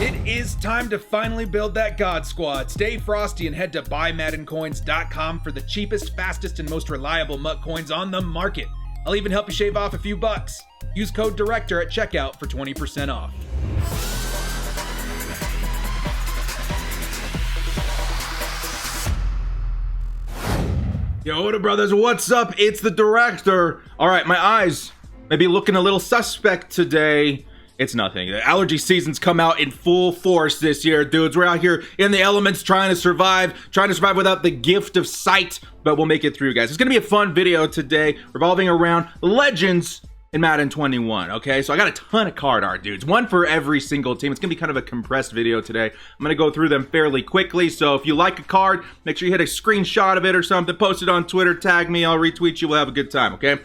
It is time to finally build that God Squad. Stay frosty and head to buymaddencoins.com for the cheapest, fastest, and most reliable MUT coins on the market. I'll even help you shave off a few bucks. Use code DIRECTOR at checkout for 20% off. Yo, what up, brothers? What's up? It's the Director. All right, my eyes may be looking a little suspect today. It's nothing. The allergy season's come out in full force this year, dudes. We're out here in the elements trying to survive without the gift of sight, but we'll make it through, guys. It's gonna be a fun video today revolving around legends in Madden 21, okay? So I got a ton of card art, dudes. One for every single team. It's gonna be kind of a compressed video today. I'm gonna go through them fairly quickly, so if you like a card, make sure you hit a screenshot of it or something, post it on Twitter, tag me, I'll retweet you, we'll have a good time, okay?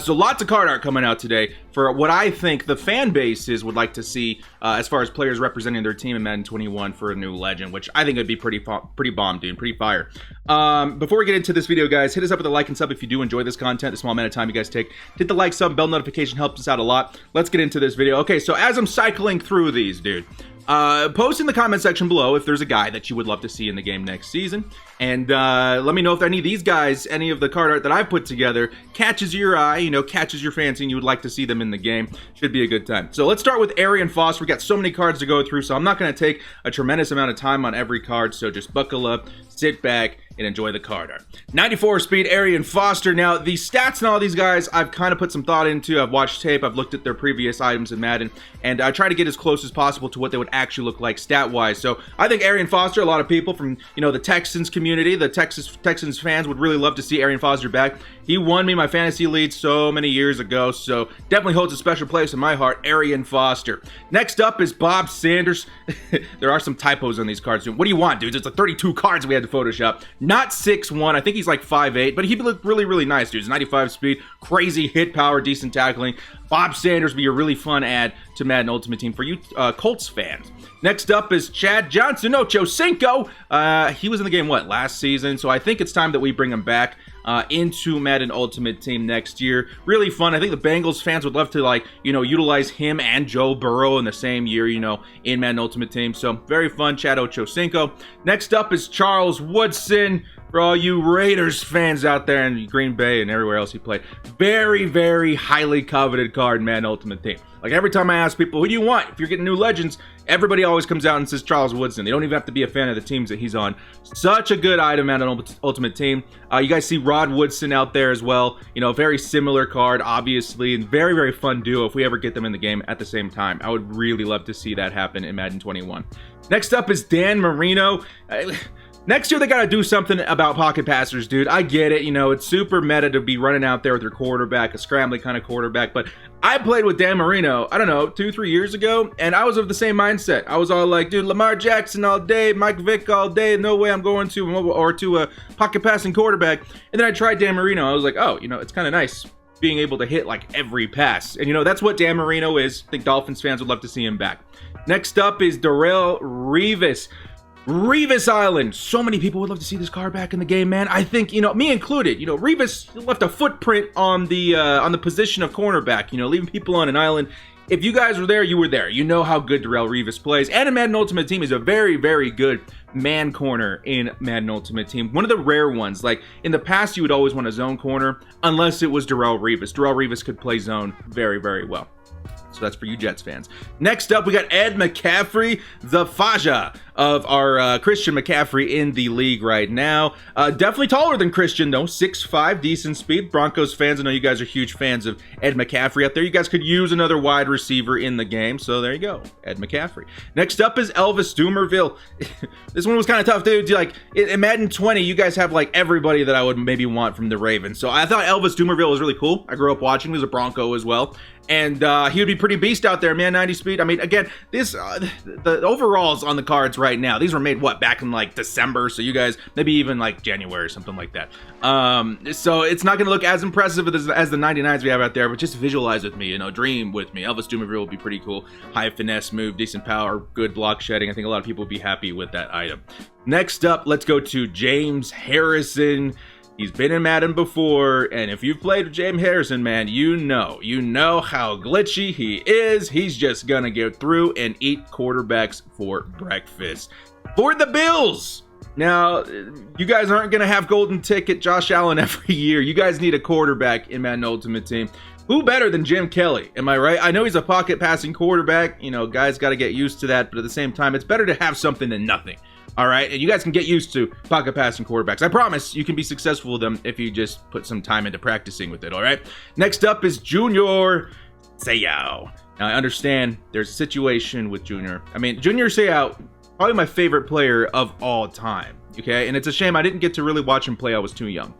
So lots of card art coming out today for what I think the fan bases would like to see as far as players representing their team in Madden 21 for a new legend, which I think would be pretty bomb, dude, pretty fire. Before we get into this video, guys, hit us up with a like and sub if you do enjoy this content, the small amount of time you guys take. Hit the like, sub, bell notification helps us out a lot. Let's get into this video. Okay, so as I'm cycling through these, dude, post in the comment section below if there's a guy that you would love to see in the game next season, and let me know if any of these guys, any of the card art that I put together catches your eye, you know, catches your fancy, and you would like to see them in the game. Should be a good time. So let's start with Arian Foster. We got so many cards to go through, so I'm not going to take a tremendous amount of time on every card, so just buckle up, sit back, and enjoy the card art. 94 speed Arian Foster. Now, the stats and all these guys, I've kind of put some thought into. I've watched tape, I've looked at their previous items in Madden, and I try to get as close as possible to what they would actually look like stat-wise. So I think Arian Foster, a lot of people from, you know, the Texans community, the Texans fans would really love to see Arian Foster back. He won me my fantasy lead so many years ago, so definitely holds a special place in my heart, Arian Foster. Next up is Bob Sanders. There are some typos on these cards, dude. What do you want, dudes? It's like 32 cards we had to Photoshop. Not 6'1", I think he's like 5'8", but he looked really, really nice, dude. He's 95 speed, crazy hit power, decent tackling. Bob Sanders would be a really fun add to Madden Ultimate Team for you Colts fans. Next up is Chad Johnson, Ochocinco. He was in the game, last season? So I think it's time that we bring him back into Madden Ultimate Team next year. Really fun. I think the Bengals fans would love to, like, you know, utilize him and Joe Burrow in the same year, you know, in Madden Ultimate Team. So very fun, Chad Ochocinco. Next up is Charles Woodson. For all you Raiders fans out there in Green Bay and everywhere else he played. Very, very highly coveted card in Madden Ultimate Team. Like, every time I ask people, who do you want? If you're getting new legends, everybody always comes out and says Charles Woodson. They don't even have to be a fan of the teams that he's on. Such a good item at an Ultimate Team. You guys see Rod Woodson out there as well. You know, very similar card, obviously, and very, very fun duo if we ever get them in the game at the same time. I would really love to see that happen in Madden 21. Next up is Dan Marino. Next year, they got to do something about pocket passers, dude. I get it. You know, it's super meta to be running out there with your quarterback, a scrambling kind of quarterback. But I played with Dan Marino, I don't know, 2-3 years ago, and I was of the same mindset. I was all like, dude, Lamar Jackson all day, Mike Vick all day. No way I'm going to a pocket passing quarterback. And then I tried Dan Marino. I was like, oh, you know, it's kind of nice being able to hit like every pass. And, you know, that's what Dan Marino is. I think Dolphins fans would love to see him back. Next up is Darrell Revis. Revis Island. So many people would love to see this card back in the game, man. I think, you know, me included, you know, Revis left a footprint on the position of cornerback, you know, leaving people on an island. If you guys were there, you were there. You know how good Darrell Revis plays. And in Madden Ultimate Team, is a very, very good man corner in Madden Ultimate Team. One of the rare ones. Like, in the past, you would always want a zone corner, unless it was Darrell Revis. Darrell Revis could play zone very, very well. So that's for you Jets fans. Next up, we got Ed McCaffrey, the Faja of our Christian McCaffrey in the league right now. Definitely taller than Christian, though. 6'5", decent speed. Broncos fans, I know you guys are huge fans of Ed McCaffrey out there. You guys could use another wide receiver in the game, so there you go, Ed McCaffrey. Next up is Elvis Dumervil. This one was kind of tough, dude. Like, in Madden 20, you guys have, like, everybody that I would maybe want from the Ravens. So I thought Elvis Dumervil was really cool. I grew up watching. He was a Bronco as well. And he would be pretty beast out there, man. 90 speed. I mean, again, this the overalls on the cards right now, these were made, back in, like, December. So you guys, maybe even, like, January or something like that. So it's not going to look as impressive as the 99s we have out there, but just visualize with me, you know, dream with me. Elvis Dumervil will be pretty cool. High finesse move, decent power, good block shedding. I think a lot of people will be happy with that item. Next up, let's go to James Harrison. He's been in Madden before, and if you've played with James Harrison, man, you know how glitchy he is. He's just gonna get through and eat quarterbacks for breakfast. For the Bills! Now, you guys aren't gonna have golden ticket Josh Allen every year. You guys need a quarterback in Madden Ultimate Team. Who better than Jim Kelly? Am I right? I know he's a pocket passing quarterback. You know, guys got to get used to that, but at the same time, it's better to have something than nothing. All right, and you guys can get used to pocket passing quarterbacks. I promise you can be successful with them if you just put some time into practicing with it, all right? Next up is Junior Seau. Now, I understand there's a situation with Junior. I mean, Junior Seau, probably my favorite player of all time, okay? And it's a shame I didn't get to really watch him play. I was too young.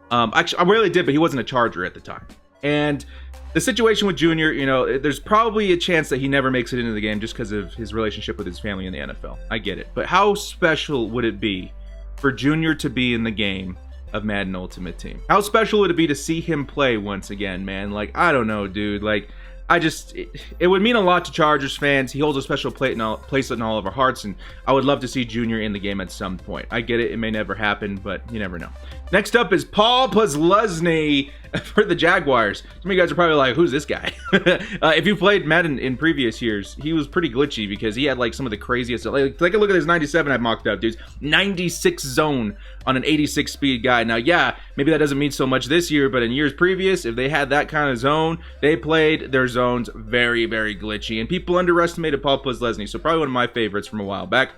Actually, I really did, but he wasn't a Charger at the time. And the situation with Junior, you know, there's probably a chance that he never makes it into the game just because of his relationship with his family in the NFL. I get it. But how special would it be for Junior to be in the game of Madden Ultimate Team? How special would it be to see him play once again, man? Like, I don't know, dude. Like, it would mean a lot to Chargers fans. He holds a special place in all of our hearts, and I would love to see Junior in the game at some point. I get it. It may never happen, but you never know. Next up is Paul Posluszny for the Jaguars. Some of you guys are probably like, who's this guy? If you played Madden in previous years, he was pretty glitchy because he had like some of the craziest. Like, take a look at his 97 I mocked up, dudes. 96 zone on an 86 speed guy. Now, yeah, maybe that doesn't mean so much this year, but in years previous, if they had that kind of zone, they played their zones very, very glitchy. And people underestimated Paul Posluszny, so probably one of my favorites from a while back.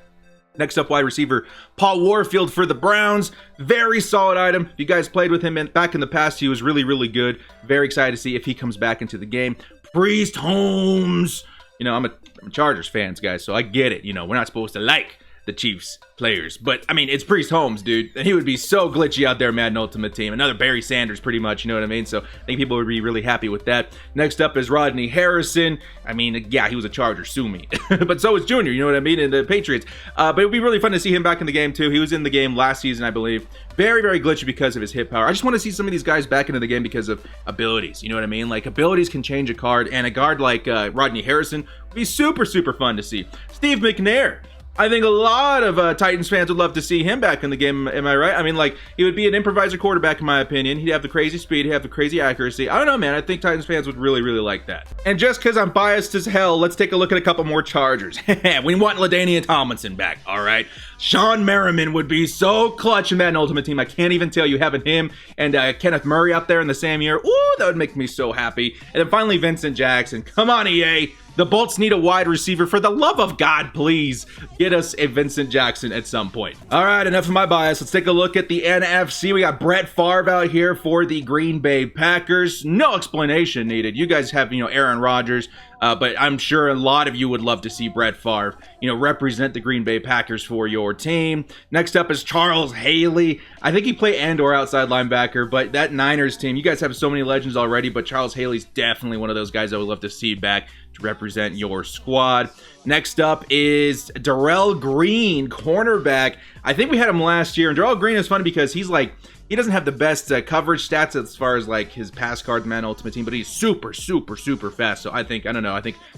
Next up, wide receiver Paul Warfield for the Browns. Very solid item. If you guys played with him back in the past, he was really, really good. Very excited to see if he comes back into the game. Priest Holmes. You know, I'm a Chargers fans, guys, so I get it. You know, we're not supposed to like the Chiefs players, but I mean, it's Priest Holmes, dude, and he would be so glitchy out there, Madden Ultimate Team. Another Barry Sanders, pretty much, you know what I mean? So I think people would be really happy with that. Next up is Rodney Harrison. I mean, yeah, he was a Charger, sue me. But so was Junior, you know what I mean, and the Patriots. But it would be really fun to see him back in the game, too. He was in the game last season, I believe. Very, very glitchy because of his hit power. I just want to see some of these guys back into the game because of abilities, you know what I mean? Like, abilities can change a card, and a guard like Rodney Harrison would be super, super fun to see. Steve McNair. I think a lot of Titans fans would love to see him back in the game, am I right? I mean, like, he would be an improviser quarterback, in my opinion. He'd have the crazy speed, he'd have the crazy accuracy. I don't know, man. I think Titans fans would really, really like that. And just because I'm biased as hell, let's take a look at a couple more Chargers. We want LaDainian Tomlinson back, all right? Sean Merriman would be so clutch in Madden Ultimate Team. I can't even tell you, having him and Kenneth Murray out there in the same year. Ooh, that would make me so happy. And then finally, Vincent Jackson. Come on, EA. The Bolts need a wide receiver. For the love of God, please get us a Vincent Jackson at some point. All right, enough of my bias. Let's take a look at the NFC. We got Brett Favre out here for the Green Bay Packers. No explanation needed. You guys have, you know, Aaron Rodgers. But I'm sure a lot of you would love to see Brett Favre, you know, represent the Green Bay Packers for your team. Next up is Charles Haley. I think he played and/or outside linebacker, but that Niners team, you guys have so many legends already, but Charles Haley's definitely one of those guys I would love to see back to represent your squad. Next up is Darrell Green, cornerback. I think we had him last year, and Darrell Green is funny because he's like, he doesn't have the best coverage stats as far as like his pass card man Ultimate Team, but he's super, super, super fast. So I think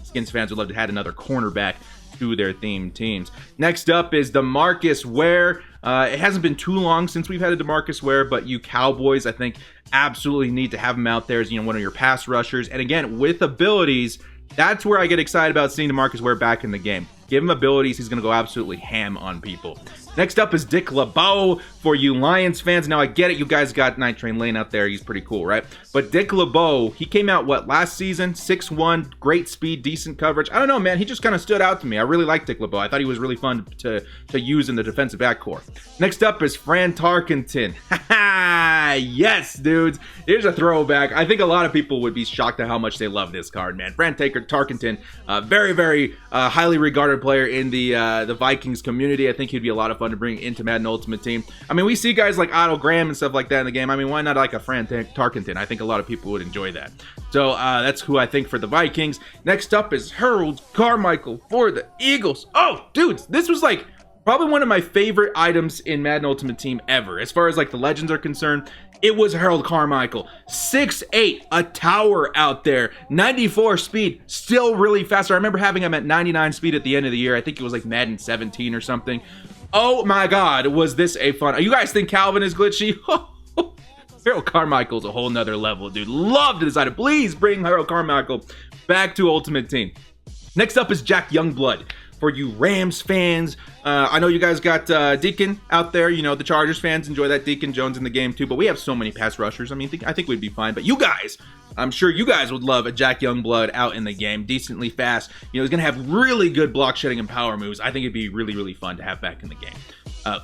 Skins fans would love to add another cornerback to their themed teams. Next up is DeMarcus Ware. It hasn't been too long since we've had a DeMarcus Ware, but you Cowboys, I think, absolutely need to have him out there as, you know, one of your pass rushers. And again, with abilities, that's where I get excited about seeing DeMarcus Ware back in the game. Give him abilities, he's going to go absolutely ham on people. Next up is Dick LeBeau for you Lions fans. Now, I get it. You guys got Night Train Lane out there. He's pretty cool, right? But Dick LeBeau, he came out, last season? 6'1", great speed, decent coverage. I don't know, man. He just kind of stood out to me. I really like Dick LeBeau. I thought he was really fun to use in the defensive backcourt. Next up is Fran Tarkenton. Yes, dudes. Here's a throwback. I think a lot of people would be shocked at how much they love this card, man. Fran Tarkenton, very, very highly regarded player in the Vikings community. I think he'd be a lot of fun to bring into Madden Ultimate Team. I mean, we see guys like Otto Graham and stuff like that in the game. I mean, why not like a Fran Tarkenton? I think a lot of people would enjoy that. So that's who I think for the Vikings. Next up is Harold Carmichael for the Eagles. Oh, dudes, this was like probably one of my favorite items in Madden Ultimate Team ever. As far as like the legends are concerned, it was Harold Carmichael. 6'8", a tower out there. 94 speed, still really fast. I remember having him at 99 speed at the end of the year. I think it was like Madden 17 or something. Oh my God, was this a fun... You guys think Calvin is glitchy? Harold Carmichael's a whole nother level, dude. Love to decide it. Please bring Harold Carmichael back to Ultimate Team. Next up is Jack Youngblood. For you Rams fans, I know you guys got Deacon out there. You know, the Chargers fans enjoy that Deacon Jones in the game too, but we have so many pass rushers. I mean, I think we'd be fine. But you guys, I'm sure you guys would love a Jack Youngblood out in the game, decently fast. You know, he's going to have really good block shedding and power moves. I think it'd be really, really fun to have back in the game.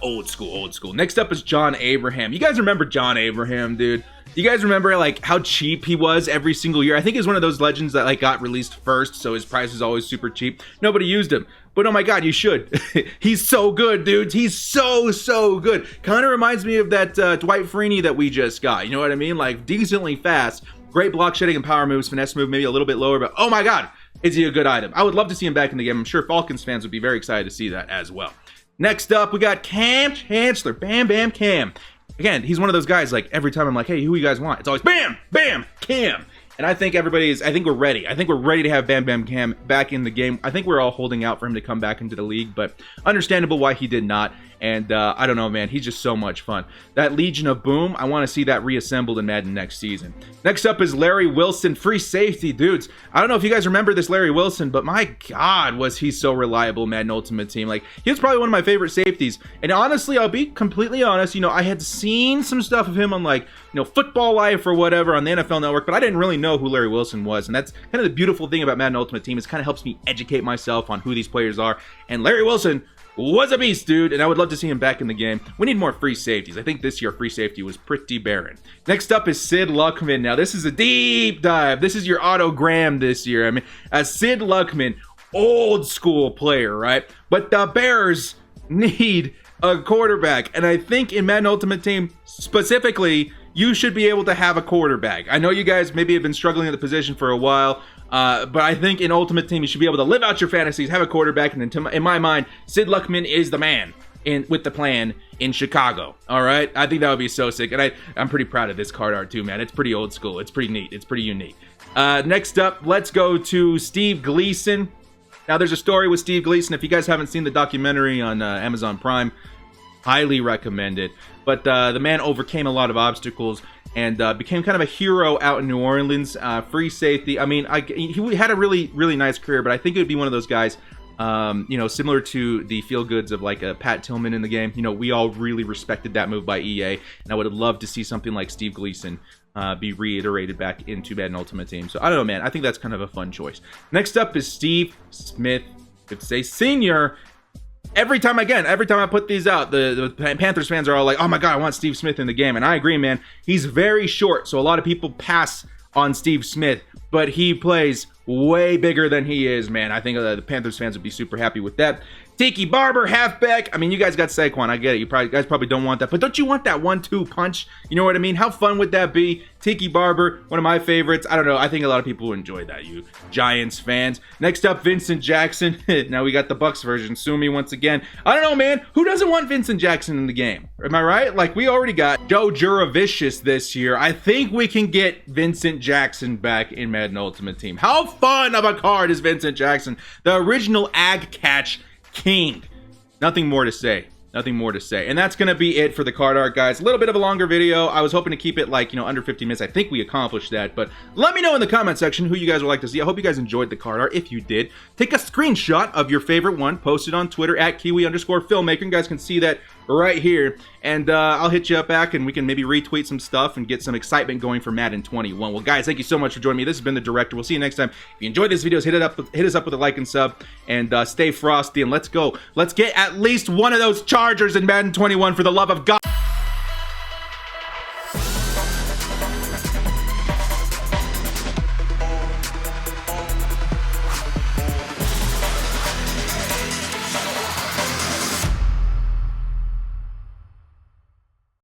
Old school. Next up is John Abraham. You guys remember John Abraham, dude? You guys remember like how cheap he was every single year? I think he's one of those legends that like got released first, so his price is always super cheap. Nobody used him. But oh my god, you should. He's so good, dudes. He's so good. Kind of reminds me of that Dwight Freeney that we just got. You know what I mean? Like decently fast, great block shedding and power moves, finesse move maybe a little bit lower, but oh my god, is he a good item? I would love to see him back in the game. I'm sure Falcons fans would be very excited to see that as well. Next up, we got Cam Chancellor. Bam Bam Cam. Again, he's one of those guys, like, every time I'm like, hey, who you guys want? It's always Bam Bam Cam. And I think I think we're ready. I think we're ready to have Bam Bam Cam back in the game. I think we're all holding out for him to come back into the league, but understandable why he did not. And I don't know, man. He's just so much fun. That Legion of Boom, I want to see that reassembled in Madden next season. Next up is Larry Wilson, free safety. Dudes, I don't know if you guys remember this Larry Wilson, but my God, was he so reliable in Madden Ultimate Team. Like, he was probably one of my favorite safeties. And honestly, I'll be completely honest, you know, I had seen some stuff of him on, like, you know, Football Life or whatever on the NFL Network, but I didn't really know who Larry Wilson was. And that's kind of the beautiful thing about Madden Ultimate Team, is kind of helps me educate myself on who these players are. And Larry Wilson was a beast, dude, and I would love to see him back in the game. We need more free safeties. I think this year free safety was pretty barren. Next up is Sid Luckman. Now, this is a deep dive. This is your autogram this year. I mean, Sid Luckman, old school player, right? But the Bears need a quarterback, and I think in Madden Ultimate Team specifically, you should be able to have a quarterback. I know you guys maybe have been struggling at the position for a while, but I think in Ultimate Team, you should be able to live out your fantasies, have a quarterback, and in my mind, Sid Luckman is the man with the plan in Chicago. All right? I think that would be so sick, and I'm pretty proud of this card art too, man. It's pretty old school. It's pretty neat. It's pretty unique. Next up, let's go to Steve Gleason. Now, there's a story with Steve Gleason. If you guys haven't seen the documentary on Amazon Prime, highly recommend it. But the man overcame a lot of obstacles and became kind of a hero out in New Orleans. Free safety. I mean, he had a really, really nice career, but I think it would be one of those guys, you know, similar to the feel-goods of like a Pat Tillman in the game. You know, we all really respected that move by EA, and I would have loved to see something like Steve Gleason be reiterated back into Madden Ultimate Team. So I don't know, man. I think that's kind of a fun choice. Next up is Steve Smith. Could say senior. Every time I put these out, the Panthers fans are all like, oh my god, I want Steve Smith in the game. And I agree, man. He's very short, so a lot of people pass on Steve Smith, but he plays way bigger than he is, man. I think the Panthers fans would be super happy with that. Tiki Barber, halfback. I mean, you guys got Saquon. I get it. You guys probably don't want that. But don't you want that 1-2 punch? You know what I mean? How fun would that be? Tiki Barber, one of my favorites. I don't know. I think a lot of people would enjoy that, you Giants fans. Next up, Vincent Jackson. Now we got the Bucs version. Sue me once again. I don't know, man. Who doesn't want Vincent Jackson in the game? Am I right? Like, we already got Joe Juravicious this year. I think we can get Vincent Jackson back in Madden Ultimate Team. How fun of a card is Vincent Jackson? The original Ag Catch King. Nothing more to say. And that's gonna be it for the card art, guys. A little bit of a longer video. I was hoping to keep it like, you know, under 50 minutes. I think we accomplished that, but let me know in the comment section who you guys would like to see. I hope you guys enjoyed the card art. If you did, take a screenshot of your favorite one, post it on Twitter at Kiwi_filmmaker. You guys can see that right here, and I'll hit you up back and we can maybe retweet some stuff and get some excitement going for Madden 21. Well, guys, thank you so much for joining me. This has been the Director. We'll see you next time. If you enjoyed this video, hit us up with a like and sub, and stay frosty, and let's go. Let's get at least one of those Chargers in Madden 21 for the love of God.